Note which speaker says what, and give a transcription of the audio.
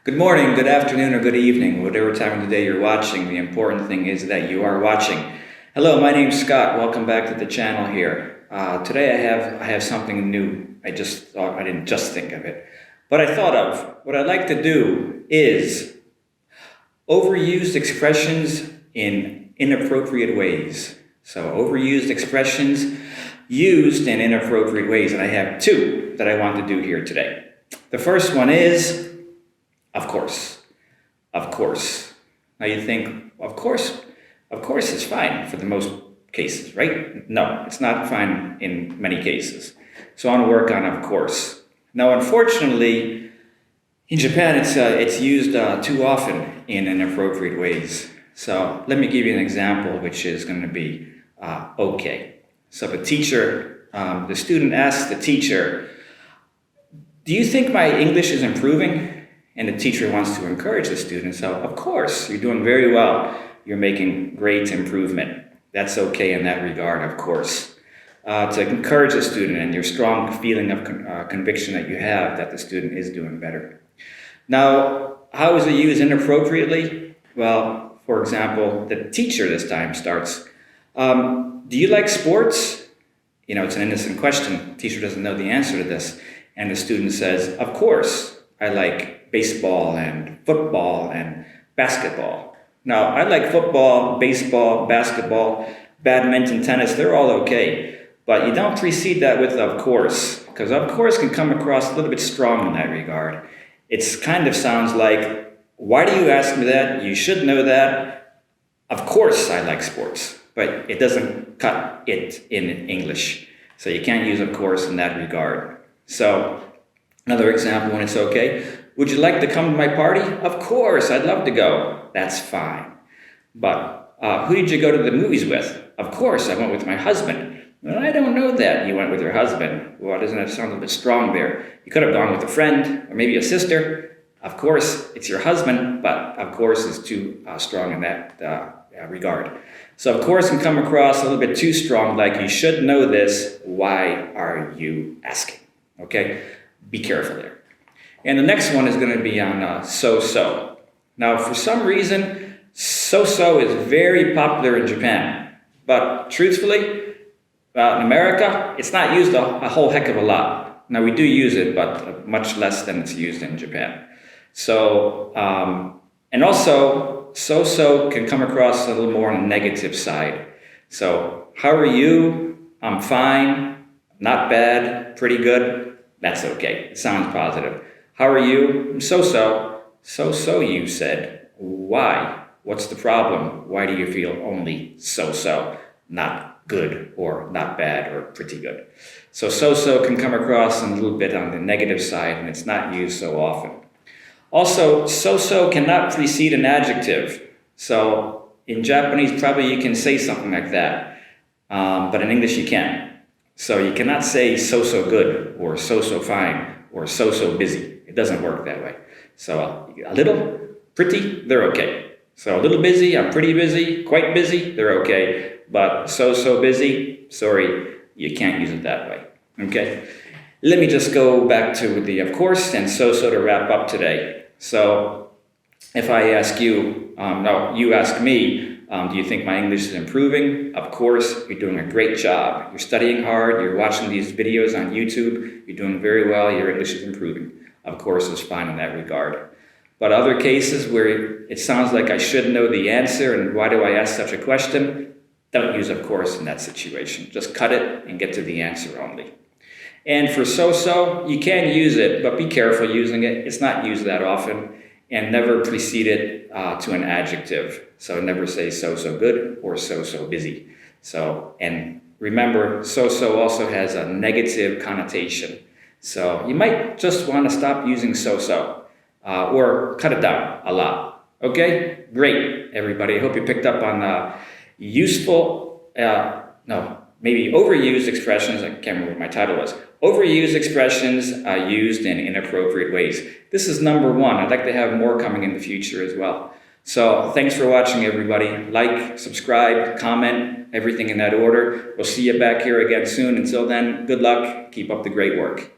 Speaker 1: Good morning, good afternoon, or good evening, whatever time of the day you're watching. The important thing is that you are watching. Hello, my name's Scott. Welcome back to the channel here. Today I have something new. I didn't just think of it, but I thought of. What I'd like to do is overused expressions in inappropriate ways. So overused expressions used in inappropriate ways, and I have two that I want to do here today. The first one is of course. Of course. Now you think, of course is fine for the most cases, right? No, it's not fine in many cases. So I want to work on of course. Now, unfortunately, in Japan, it's used too often in inappropriate ways. So let me give you an example, which is going to be okay. So the student asks the teacher, do you think my English is improving? And the teacher wants to encourage the student. So, of course, you're doing very well. You're making great improvement. That's okay in that regard, of course. To encourage the student and your strong feeling of conviction that you have that the student is doing better. Now, how is it used inappropriately? Well, for example, the teacher this time starts, do you like sports? You know, it's an innocent question. The teacher doesn't know the answer to this. And the student says, of course, I like baseball and football and basketball. Now, I like football, baseball, basketball, badminton, tennis, they're all okay. But you don't precede that with of course, because of course can come across a little bit strong in that regard. It kind of sounds like, why do you ask me that? You should know that. Of course I like sports, but it doesn't cut it in English. So you can't use of course in that regard. So another example when it's okay. Would you like to come to my party? Of course, I'd love to go. That's fine. But who did you go to the movies with? Of course, I went with my husband. Well, I don't know that you went with your husband. Well, doesn't that sound a bit strong there? You could have gone with a friend or maybe a sister. Of course, it's your husband, but of course is too strong in that regard. So of course can come across a little bit too strong, like you should know this. Why are you asking? Okay, be careful there. And the next one is going to be on so-so. Now, for some reason, so-so is very popular in Japan. But truthfully, in America, it's not used a whole heck of a lot. Now, we do use it, but much less than it's used in Japan. So, and also, so-so can come across a little more on the negative side. So, how are you? I'm fine. Not bad. Pretty good. That's okay. It sounds positive. How are you? So-so. So-so, you said. Why? What's the problem? Why do you feel only so-so? Not good or not bad or pretty good. So-so can come across a little bit on the negative side, and it's not used so often. Also, so-so cannot precede an adjective. So in Japanese, probably you can say something like that, but in English you can't. So you cannot say so-so good or so-so fine or so-so busy. It doesn't work that way. So a little, pretty, they're okay. So a little busy, I'm pretty busy, quite busy, they're okay. But so busy, sorry, you can't use it that way. Okay? Let me just go back to the of course and so-so to wrap up today. So if I ask you, you ask me, do you think my English is improving? Of course, you're doing a great job. You're studying hard, you're watching these videos on YouTube, you're doing very well, your English is improving. Of course, is fine in that regard. But other cases where it sounds like I should know the answer and why do I ask such a question? Don't use of course in that situation. Just cut it and get to the answer only. And for so-so, you can use it, but be careful using it. It's not used that often. And never precede it to an adjective. So never say so-so good or so-so busy. So, and remember, so-so also has a negative connotation. So you might just want to stop using so-so or cut it down a lot. Okay? Great, everybody. I hope you picked up on maybe overused expressions. I can't remember what my title was. Overused expressions used in inappropriate ways. This is number one. I'd like to have more coming in the future as well. So thanks for watching, everybody. Like, subscribe, comment, everything in that order. We'll see you back here again soon. Until then, good luck. Keep up the great work.